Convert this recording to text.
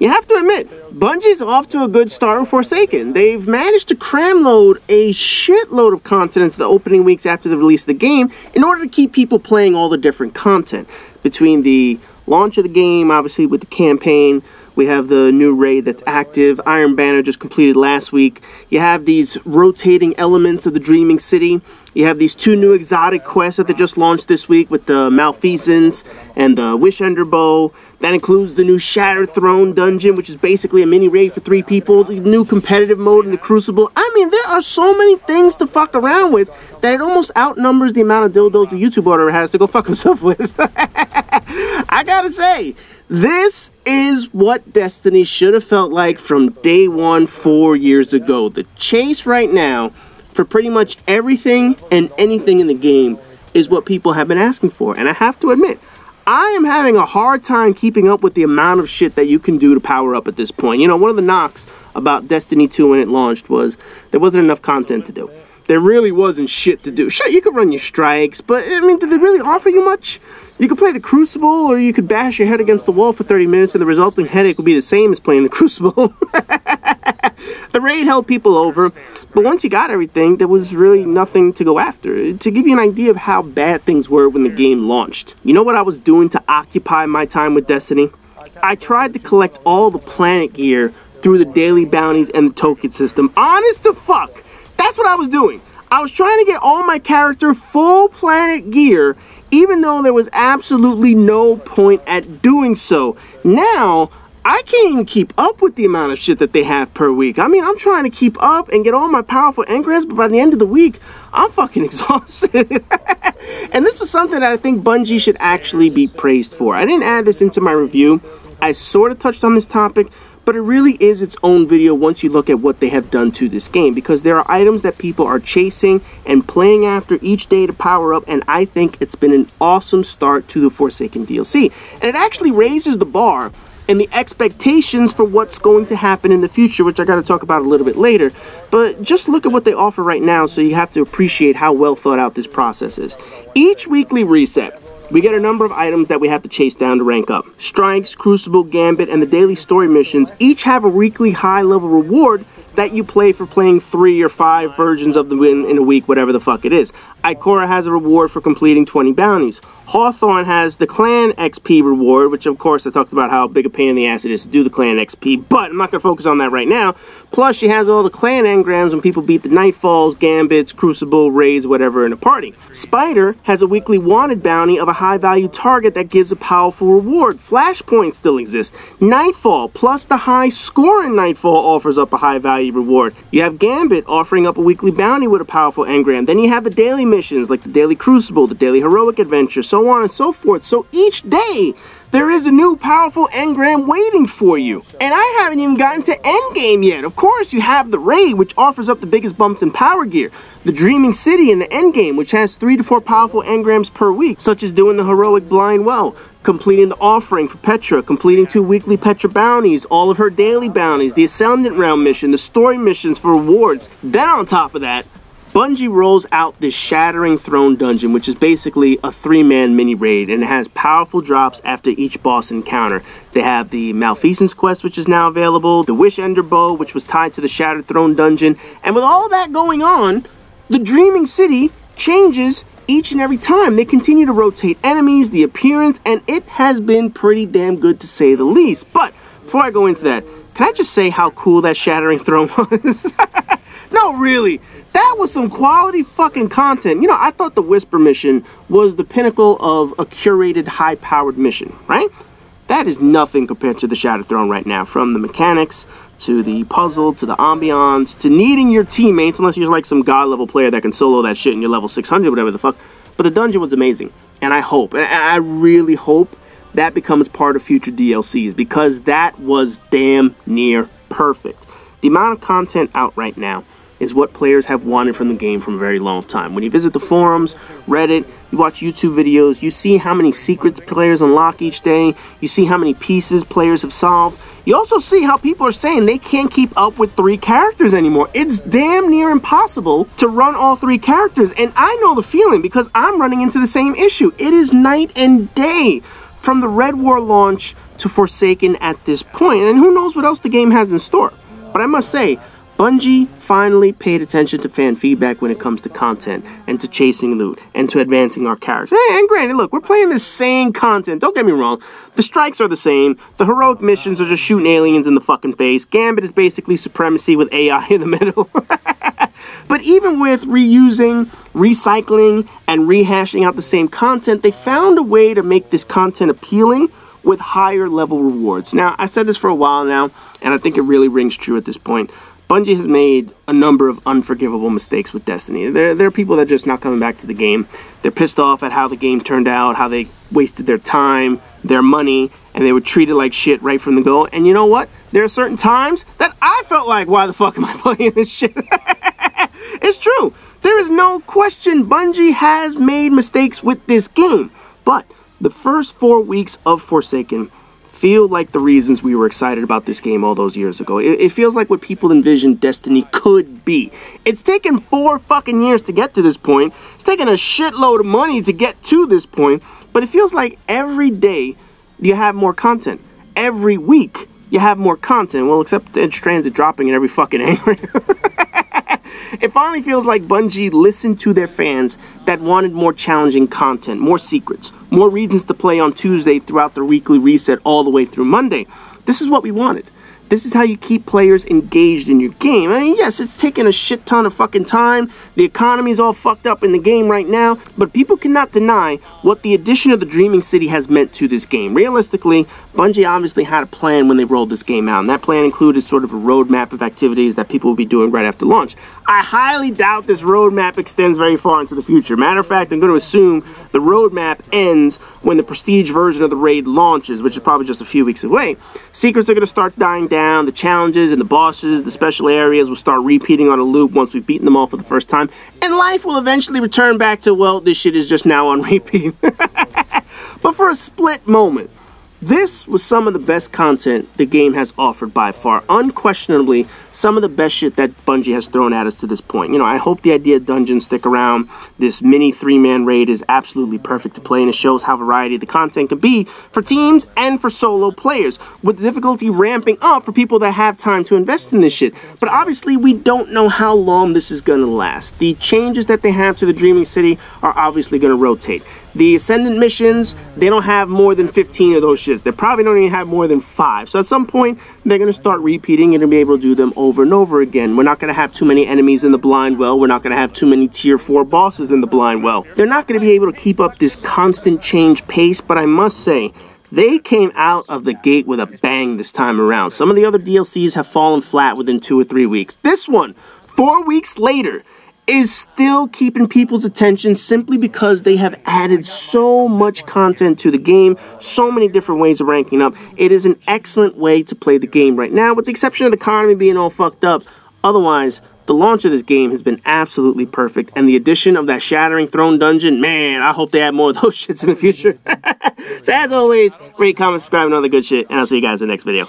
You have to admit, Bungie's off to a good start with Forsaken. They've managed to cram load a shitload of content into the opening weeks after the release of the game in order to keep people playing all the different content. Between the launch of the game, obviously with the campaign, we have the new raid that's active. Iron Banner just completed last week. You have these rotating elements of the Dreaming City. You have these 2 new exotic quests that they just launched this week with the Malfeasance and the Wishender Bow. That includes the new Shattered Throne dungeon, which is basically a mini raid for 3 people. The new competitive mode in the Crucible. I mean, there are so many things to fuck around with that it almost outnumbers the amount of dildos the YouTube order has to go fuck himself with. I gotta say, this is what Destiny should have felt like from day one 4 years ago. The chase right now for pretty much everything and anything in the game is what people have been asking for. And I have to admit, I am having a hard time keeping up with the amount of shit that you can do to power up at this point. You know, one of the knocks about Destiny 2 when it launched was there wasn't enough content to do. There really wasn't shit to do. Sure, you could run your strikes, but I mean, did they really offer you much? You could play the Crucible, or you could bash your head against the wall for 30 minutes, and the resulting headache would be the same as playing the Crucible. The raid held people over, but once you got everything, there was really nothing to go after. To give you an idea of how bad things were when the game launched, you know what I was doing to occupy my time with Destiny? I tried to collect all the planet gear through the daily bounties and the token system. Honest to fuck, that's what I was doing. I was trying to get all my character full planet gear, even though there was absolutely no point at doing so. Now, I can't even keep up with the amount of shit that they have per week. I mean, I'm trying to keep up and get all my powerful engrams, but by the end of the week, I'm fucking exhausted. And this was something that I think Bungie should actually be praised for. I didn't add this into my review. I sort of touched on this topic, but it really is its own video once you look at what they have done to this game, because there are items that people are chasing and playing after each day to power up, and I think it's been an awesome start to the Forsaken DLC. And it actually raises the bar and the expectations for what's going to happen in the future, which I got to talk about a little bit later. But just look at what they offer right now, so you have to appreciate how well thought out this process is. Each weekly reset, we get a number of items that we have to chase down to rank up. Strikes, Crucible, Gambit, and the daily story missions each have a weekly high-level reward that you play for playing 3 or 5 versions of the win in a week, whatever the fuck it is. Ikora has a reward for completing 20 bounties. Hawthorne has the Clan XP reward, which of course I talked about how big a pain in the ass it is to do the Clan XP, but I'm not going to focus on that right now. Plus, she has all the Clan engrams when people beat the Nightfalls, Gambits, Crucible, Raids, whatever in a party. Spider has a weekly wanted bounty of a high-value target that gives a powerful reward. Flashpoint still exists. Nightfall, plus the high score in Nightfall offers up a high-value reward. You have Gambit offering up a weekly bounty with a powerful engram. Then you have the daily missions like the Daily Crucible, the Daily Heroic Adventure, so on and so forth. So each day, there is a new powerful engram waiting for you. And I haven't even gotten to endgame yet. Of course, you have the raid, which offers up the biggest bumps in power gear. The Dreaming City in the endgame, which has 3 to 4 powerful engrams per week, such as doing the Heroic Blind Well, completing the offering for Petra, completing 2 weekly Petra bounties, all of her daily bounties, the Ascendant Realm mission, the story missions for rewards. Then on top of that, Bungie rolls out this Shattering Throne dungeon, which is basically a 3-man mini raid, and it has powerful drops after each boss encounter. They have the Malfeasance quest, which is now available, the Wishender Bow, which was tied to the Shattered Throne dungeon, and with all that going on, the Dreaming City changes each and every time. They continue to rotate enemies, the appearance, and it has been pretty damn good to say the least. But before I go into that, can I just say how cool that Shattering Throne was? No, really. That was some quality fucking content. You know, I thought the Whisper mission was the pinnacle of a curated, high-powered mission, right? That is nothing compared to the Shattered Throne right now. From the mechanics, to the puzzle, to the ambiance, to needing your teammates, unless you're like some god-level player that can solo that shit and you're level 600, whatever the fuck. But the dungeon was amazing. And I hope, and I really hope, that becomes part of future DLCs, because that was damn near perfect. The amount of content out right now is what players have wanted from the game for a very long time. When you visit the forums, Reddit, you watch YouTube videos, you see how many secrets players unlock each day, you see how many pieces players have solved. You also see how people are saying they can't keep up with 3 characters anymore. It's damn near impossible to run all 3 characters, and I know the feeling because I'm running into the same issue. It is night and day. From the Red War launch to Forsaken at this point, and who knows what else the game has in store. But I must say, Bungie finally paid attention to fan feedback when it comes to content and to chasing loot and to advancing our characters. And granted, look, we're playing the same content. Don't get me wrong. The strikes are the same. The heroic missions are just shooting aliens in the fucking face. Gambit is basically supremacy with AI in the middle. But even with reusing, recycling, and rehashing out the same content, they found a way to make this content appealing with higher level rewards. Now, I said this for a while now, and I think it really rings true at this point. Bungie has made a number of unforgivable mistakes with Destiny. There are people that are just not coming back to the game. They're pissed off at how the game turned out, how they wasted their time, their money, and they were treated like shit right from the go. And you know what? There are certain times that I felt like, why the fuck am I playing this shit? It's true. There is no question Bungie has made mistakes with this game. But the first 4 weeks of Forsaken feel like the reasons we were excited about this game all those years ago. It feels like what people envisioned Destiny could be. It's taken 4 fucking years to get to this point. It's taken a shitload of money to get to this point. But it feels like every day you have more content. Every week you have more content. Well, except Edge Transit dropping in every fucking angle. It finally feels like Bungie listened to their fans that wanted more challenging content, more secrets, more reasons to play on Tuesday throughout the weekly reset all the way through Monday. This is what we wanted. This is how you keep players engaged in your game. I mean, yes, it's taken a shit ton of fucking time. The economy's all fucked up in the game right now, but people cannot deny what the addition of the Dreaming City has meant to this game. Realistically, Bungie obviously had a plan when they rolled this game out, and that plan included sort of a roadmap of activities that people will be doing right after launch. I highly doubt this roadmap extends very far into the future. Matter of fact, I'm going to assume the roadmap ends when the Prestige version of the raid launches, which is probably just a few weeks away. Secrets are going to start dying down. The challenges and the bosses, the special areas will start repeating on a loop once we've beaten them all for the first time. And life will eventually return back to, well, this shit is just now on repeat. But for a split moment, this was some of the best content the game has offered by far. Unquestionably, some of the best shit that Bungie has thrown at us to this point. You know, I hope the idea of dungeons stick around. This mini 3-man raid is absolutely perfect to play, and it shows how variety the content can be for teams and for solo players, with the difficulty ramping up for people that have time to invest in this shit. But obviously, we don't know how long this is going to last. The changes that they have to the Dreaming City are obviously going to rotate. The Ascendant missions, they don't have more than 15 of those shits. They probably don't even have more than 5. So at some point, they're going to start repeating and be able to do them over and over again. We're not going to have too many enemies in the Blind Well. We're not going to have too many tier 4 bosses in the Blind Well. They're not going to be able to keep up this constant change pace, but I must say, they came out of the gate with a bang this time around. Some of the other DLCs have fallen flat within 2 or 3 weeks. This one, 4 weeks later, is still keeping people's attention simply because they have added so much content to the game, so many different ways of ranking up. It is an excellent way to play the game right now, with the exception of the economy being all fucked up. Otherwise, the launch of this game has been absolutely perfect, and the addition of that Shattering Throne dungeon, man, I hope they add more of those shits in the future. So as always, rate, comment, subscribe, and all the good shit, and I'll see you guys in the next video.